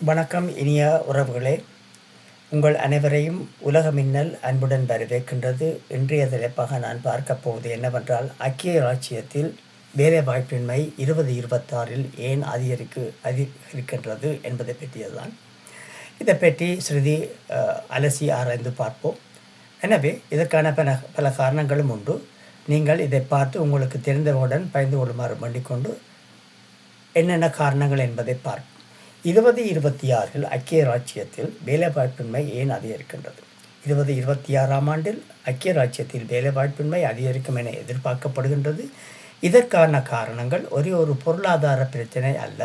வணக்கம் இனிய உறவுகளே, உங்கள் அனைவரையும் உலக மின்னல் அன்புடன் வரவேற்கின்றது. இன்றைய தலைப்பாக நான் பார்க்கப் போவது என்னவென்றால், ஐக்கிய இராச்சியத்தில் வேலைவாய்ப்பின்மை 2026 ஏன் அதிகரிக்கின்றது என்பதை பற்றியதுதான். இதை பற்றி சிறிது அலசி ஆராய்ந்து பார்ப்போம். எனவே இதற்கான பல காரணங்களும் உண்டு. நீங்கள் இதை பார்த்து உங்களுக்கு தெரிந்தவுடன் பயந்து கொள்ளுமாறு வேண்டிக்கொண்டு என்னென்ன காரணங்கள் என்பதை பார்ப்போம். 2026 ஐக்கிய இராச்சியத்தில் வேலைவாய்ப்பின்மை ஏன் அதிகரிக்கின்றது? 2026 ஆண்டில் ஐக்கிய இராச்சியத்தில் வேலைவாய்ப்பின்மை அதிகரிக்கும் என எதிர்பார்க்கப்படுகின்றது. இதற்கான காரணங்கள் ஒரு பொருளாதார பிரச்சினை அல்ல.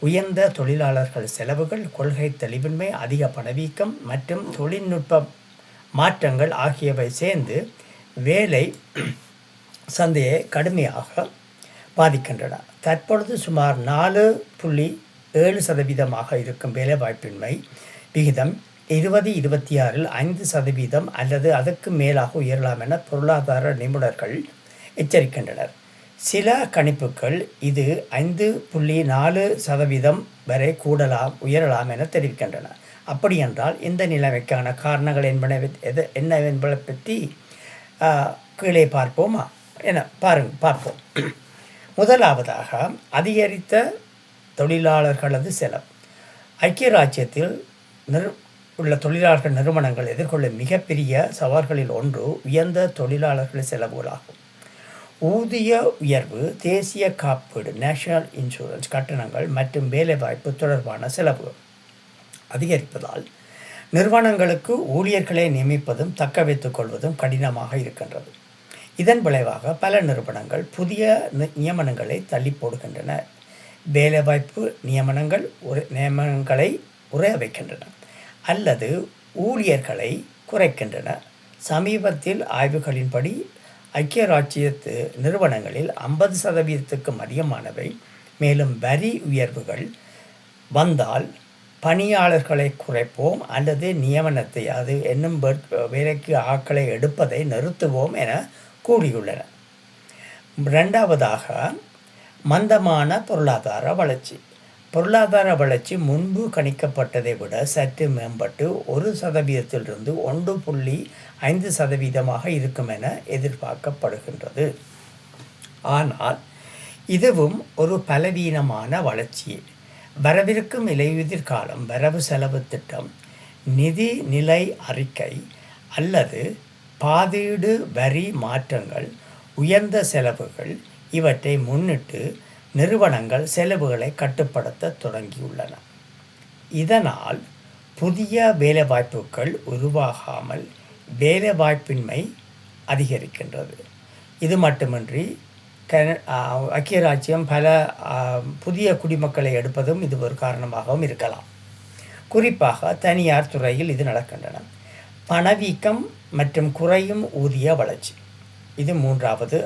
உயர்ந்த தொழிலாளர்கள் செலவுகள், கொள்கை தெளிவின்மை, அதிக பணவீக்கம் மற்றும் தொழில்நுட்ப மாற்றங்கள் ஆகியவை சேர்ந்து வேலை சந்தையை கடுமையாக பாதிக்கின்றன. தற்பொழுது சுமார் 4.7% இருக்கும் வேலைவாய்ப்பின்மை விகிதம் 2026 5% அல்லது அதற்கு மேலாக உயரலாம் என பொருளாதார நிபுணர்கள் எச்சரிக்கின்றனர். சில கணிப்புகள் இது 5.4% வரை உயரலாம் என தெரிவிக்கின்றன. அப்படியென்றால் இந்த நிலைமைக்கான காரணங்கள் என்ன என்பதை பற்றி கீழே பார்ப்போமா பார்ப்போம். முதலாவதாக, அதிகரித்த தொழிலாளர்களது செலவு. ஐக்கிய இராச்சியத்தில் உள்ள தொழிலாளர்கள் நிறுவனங்கள் எதிர்கொள்ளும் மிகப்பெரிய சவால்களில் ஒன்று உயர்ந்த தொழிலாளர்கள் செலவுகளாகும். ஊதிய உயர்வு, தேசிய காப்பீடு நேஷனல் இன்சூரன்ஸ் கட்டணங்கள் மற்றும் வேலைவாய்ப்பு தொடர்பான செலவுகள் அதிகரிப்பதால் நிறுவனங்களுக்கு ஊழியர்களை நியமிப்பதும் தக்க வைத்துக் கொள்வதும் கடினமாக இருக்கின்றது. இதன் விளைவாக பல நிறுவனங்கள் புதிய நியமனங்களை தள்ளி போடுகின்றன, வேலைவாய்ப்பு நியமனங்களை உறைய வைக்கின்றன அல்லது ஊழியர்களை குறைக்கின்றன. சமீபத்தில் ஆய்வுகளின்படி ஐக்கிய இராச்சியத்து நிறுவனங்களில் 50%க்கும் அதிகமானவை மேலும் வரி உயர்வுகள் வந்தால் பணியாளர்களை குறைப்போம் அல்லது நியமனத்தை வேலைக்கு ஆட்களை எடுப்பதை நிறுத்துவோம் என கூறியுள்ளன. இரண்டாவதாக, மந்தமான பொருளாதார வளர்ச்சி. பொருளாதார வளர்ச்சி முன்பு கணிக்கப்பட்டதை விட சற்று மேம்பட்டு 1%-லிருந்து 1.5% இருக்கும் என எதிர்பார்க்கப்படுகின்றது. ஆனால் இதுவும் ஒரு பலவீனமான வளர்ச்சி. வரவிருக்கும் இலையுதிர் காலம், வரவு செலவு திட்டம், நிதி நிலை அறிக்கை அல்லது பாதீடு வரி மாற்றங்கள், உயர்ந்த செலவுகள் இவற்றை முன்னிட்டு நிறுவனங்கள் செலவுகளை கட்டுப்படுத்த தொடங்கியுள்ளன. இதனால் புதிய வேலைவாய்ப்புகள் உருவாகாமல் வேலைவாய்ப்பின்மை அதிகரிக்கின்றது. இது மட்டுமின்றி ஐக்கிய இராச்சியம் பல புதிய குடிமக்களை எடுப்பதும் இது ஒரு காரணமாகவும் இருக்கலாம். குறிப்பாக தனியார் துறையில் இது நடக்கின்றன. பணவீக்கம் மற்றும் குறையும் ஊதிய வளர்ச்சி, இது மூன்றாவது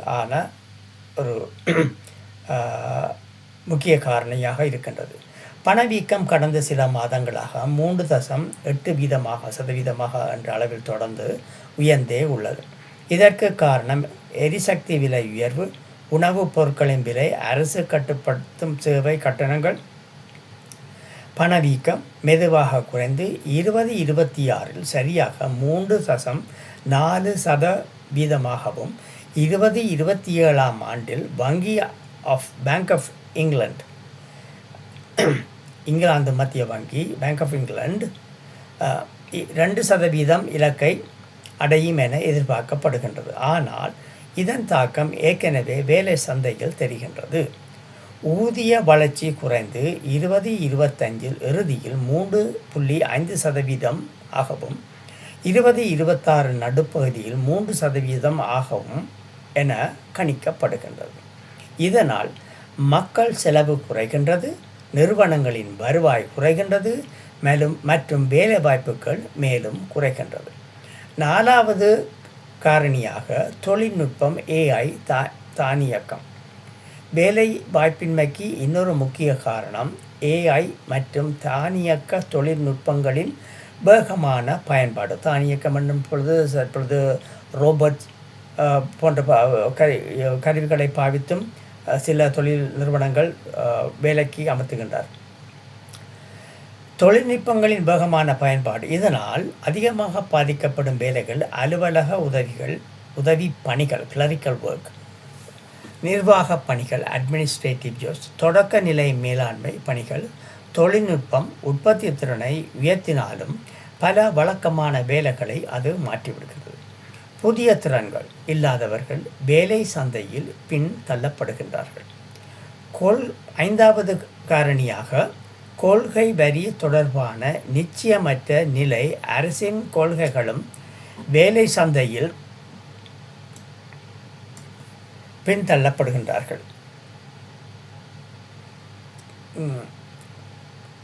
ஒரு முக்கிய காரணியாக இருக்கின்றது. பணவீக்கம் கடந்த சில மாதங்களாக 3.8% என்ற அளவில் தொடர்ந்து உயர்ந்தே உள்ளது. இதற்கு காரணம் எரிசக்தி விலை உயர்வு, உணவுப் பொருட்களின் விலை, அரசு கட்டுப்படுத்தும் சேவை கட்டணங்கள். பணவீக்கம் மெதுவாக குறைந்து 2026 சரியாக 3.4%, 2027 ஆண்டில் பேங்க் ஆஃப் இங்கிலாந்து மத்திய வங்கி பேங்க் ஆஃப் இங்கிலாந்து 2% இலக்கை அடையும் என எதிர்பார்க்கப்படுகின்றது. ஆனால் இதன் தாக்கம் ஏற்கனவே வேலை சந்தையில் தெரிகின்றது. ஊதிய வளர்ச்சி குறைந்து 2025 இறுதியில் 3.5% ஆகவும் 2026 நடுப்பகுதியில் 3% ஆகவும் என கணிக்கப்படுகின்றது. இதனால் மக்கள் செலவு குறைகின்றது, நிறுவனங்களின் வருவாய் குறைகின்றது மற்றும் வேலைவாய்ப்புகள் மேலும் குறைகின்றது. நாலாவது காரணியாக தொழில்நுட்பம், AI தானியக்கம். வேலை வாய்ப்பின்மைக்கு இன்னொரு முக்கிய காரணம் AI மற்றும் தானியக்க தொழில்நுட்பங்களின் வேகமான பயன்பாடு. தானியக்கம் என்னும் பொழுது ரோபோட் போன்ற கருவிகளை பாவித்தும் சில தொழில் நிறுவனங்கள் வேலைக்கு அமர்த்துகின்றார். தொழில்நுட்பங்களின் வேகமான பயன்பாடு. இதனால் அதிகமாக பாதிக்கப்படும் வேலைகள் அலுவலக உதவி பணிகள், கிளரிக்கல் ஒர்க், நிர்வாக பணிகள், அட்மினிஸ்ட்ரேட்டிவ் ஜாப்ஸ், தொடக்க நிலை மேலாண்மை பணிகள். தொழில்நுட்பம் உற்பத்தி திறனை உயர்த்தினாலும் பல வழக்கமான வேலைகளை அது மாற்றிவிடுகிறது. புதிய திறன்கள் இல்லாதவர்கள் வேலை சந்தையில் பின் தள்ளப்படுகின்றார்கள். ஐந்தாவது காரணியாக கொள்கை வரி தொடர்பான நிச்சயமற்ற நிலை. அரசின் கொள்கைகளும் வேலை சந்தையில் பின்தள்ளப்படுகின்றார்கள்.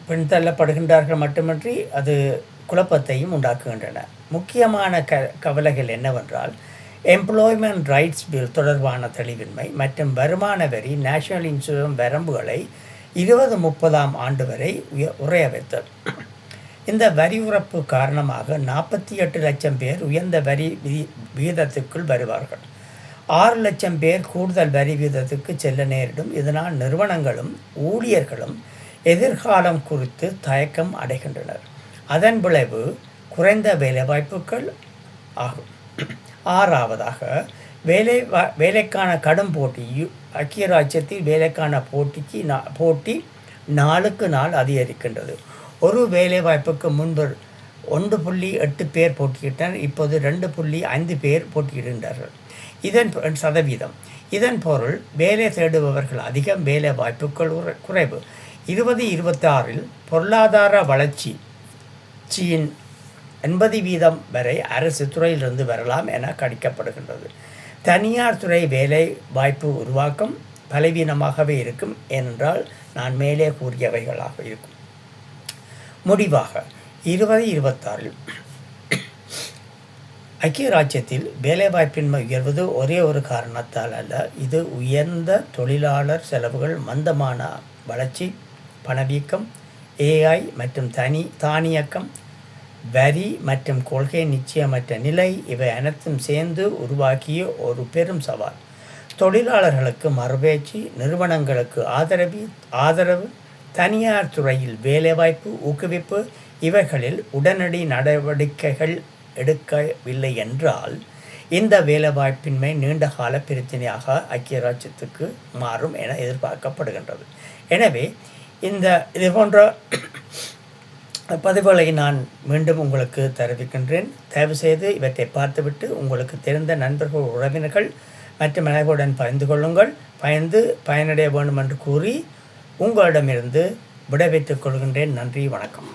பின்தள்ளப்படுகின்றார்கள் மட்டுமின்றி அது குழப்பத்தையும் உண்டாக்குகின்றன. முக்கியமான கவலைகள் என்னவென்றால் எம்ப்ளாய்மெண்ட் ரைட்ஸ் பில் தொடர்பான தெளிவின்மை மற்றும் வருமான வரி நேஷனல் இன்சூரன்ஸ் வரம்புகளை 2030 ஆண்டு வரை உறைய வைத்தது. இந்த வரி உறப்பு காரணமாக 48 லட்சம் பேர் உயர்ந்த வரி விகிதத்துக்குள் வருவார்கள். 6 லட்சம் பேர் கூடுதல் வரி விகிதத்துக்கு செல்ல நேரிடும். இதனால் நிறுவனங்களும் ஊழியர்களும் எதிர்காலம் குறித்து தயக்கம் அடைகின்றனர். அதன் விளைவு குறைந்த வேலைவாய்ப்புகள் ஆகும். 6ஆவதாக வேலைக்கான கடும் போட்டி. ஐக்கிய ராஜ்யத்தில் வேலைக்கான போட்டி நாளுக்கு நாள் அதிகரிக்கின்றது. ஒரு வேலைவாய்ப்புக்கு முன்பு 1.8 பேர் போட்டியிட்டனர். இப்போது 2.5 பேர் போட்டியிடுகின்றார்கள். இதன் சதவீதம். இதன் பொருள் வேலை தேடுபவர்கள் அதிகம், வேலை வாய்ப்புகள் குறைவு. 2026 பொருளாதார வளர்ச்சியின் 80% வரை அரசு துறையிலிருந்து வரலாம் என கணிக்கப்படுகின்றது. தனியார் துறை வேலை வாய்ப்பு உருவாக்கம் பலவீனமாகவே இருக்கும். ஏனென்றால் நான் மேலே கூறியவைகளாக இருக்கும். முடிவாக 2026 ஐக்கிய ராஜ்யத்தில் வேலைவாய்ப்பின்மை உயர்வது ஒரே ஒரு காரணத்தால் அல்ல. இது உயர்ந்த தொழிலாளர் செலவுகள், மந்தமான வளர்ச்சி, பணவீக்கம், AI மற்றும் தானியக்கம், வரி மற்றும் கொள்கை நிச்சயமற்ற நிலை, இவை அனைத்தும் சேர்ந்து உருவாக்கிய ஒரு பெரும் சவால். தொழிலாளர்களுக்கு மறுபேச்சு, நிறுவனங்களுக்கு ஆதரவு, தனியார் துறையில் வேலைவாய்ப்பு ஊக்குவிப்பு, இவைகளில் உடனடி நடவடிக்கைகள் எடுக்கவில்லை என்றால் இந்த வேலைவாய்ப்பின்மை நீண்டகால பிரச்சனையாக ஐக்கிய ராஜ்யத்துக்கு மாறும் என எதிர்பார்க்கப்படுகின்றது. எனவே இது போன்ற பதிவுகளை நான் மீண்டும் உங்களுக்கு தெரிவிக்கின்றேன். தயவுசெய்து இவற்றை பார்த்துவிட்டு உங்களுக்கு தெரிந்த நண்பர்கள், உறவினர்கள் மற்றும் அனைவருடன் பகிர்ந்து கொள்ளுங்கள். பயனடைய வேண்டும் என்று கூறி உங்களிடமிருந்து விடைபெற்றுக் கொள்கின்றேன். நன்றி, வணக்கம்.